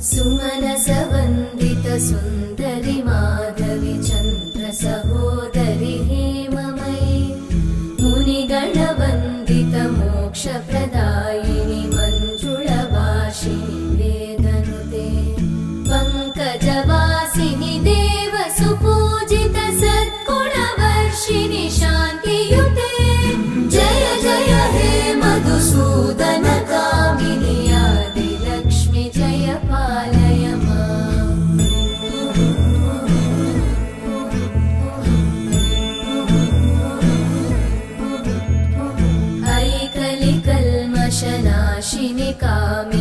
सुमनसवन्दित सुन्दरि माधवि चन्द्र सहोदरि हेममयि मुनिगणवन्दित मोक्षप्रदायिनि मञ्जुळभाषिणि वेदनुते पङ्कजवासिनि देवसुपूजित सद्गुणवर्षिणि शान्तियुते जय जय हे मधुसूदन कामिनि आदिलक्ष्मि जय पालय माम्। ऐकलिकल्मषनाशिनि कामि